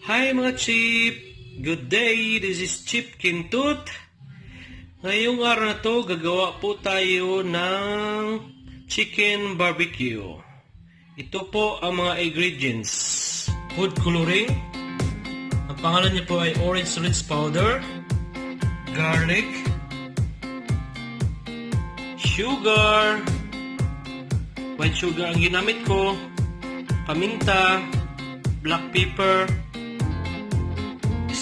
Hi mga Chip! Good day! This is Chip Kentot. Ngayong araw na to, gagawa po tayo ng chicken barbecue. Ito po ang mga ingredients. Food coloring. Ang pangalan niya po ay orange rinse powder, garlic, sugar, white sugar ang ginamit ko, paminta, black pepper,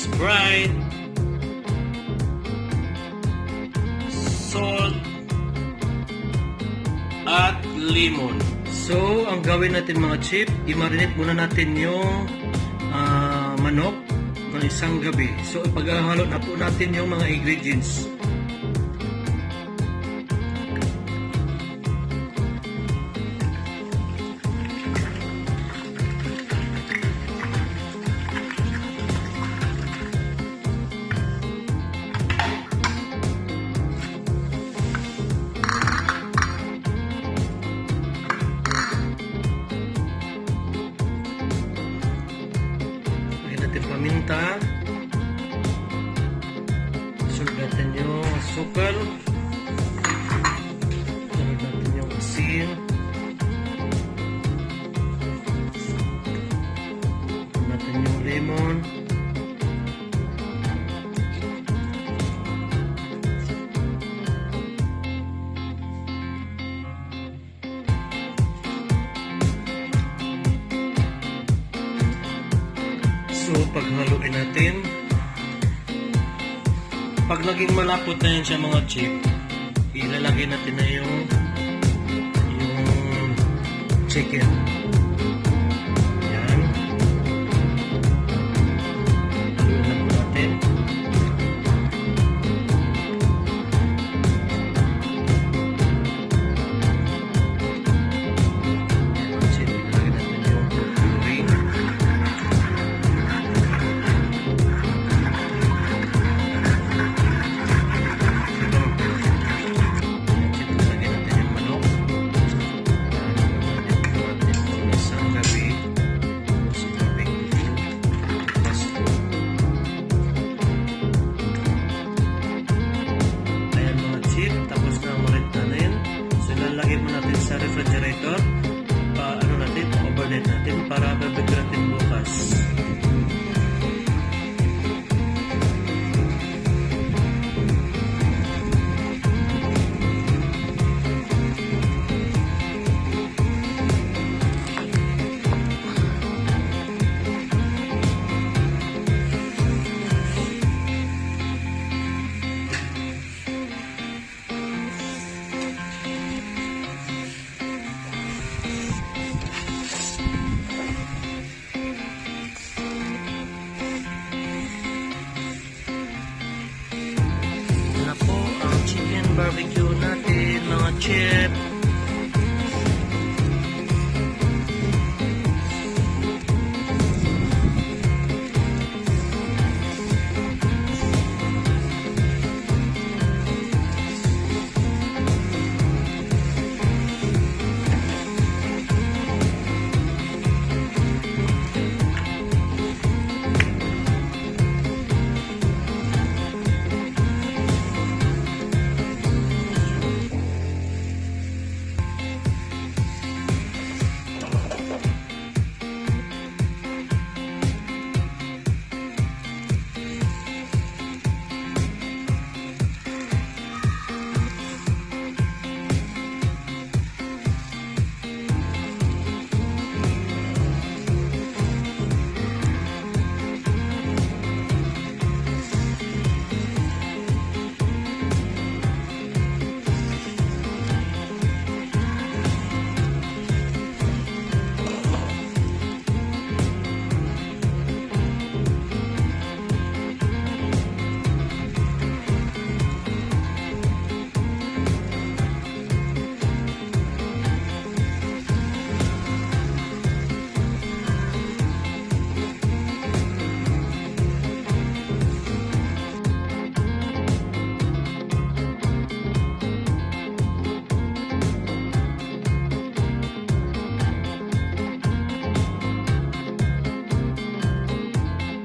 Sprite, salt, at lemon. So, ang gawin natin mga chip, i-marinate muna natin yung manok ng isang gabi. So, ipaghahalo na po natin yung mga ingredients. Paminta, sunod natin yung asukal, sunod natin yung asin, sunod natin yung lemon, so, paghaluin natin, pag naging malapot na yun siya mga chip, ilalagay natin na yung chicken. Yan. Haluin na po natin. Yan, chip, ilalagay natin yung coloring. Tapos na marinatin. So, ilalagay mo natin sa refrigerator. Overnight natin para babalik natin bukas. Barbecue natin mga chip.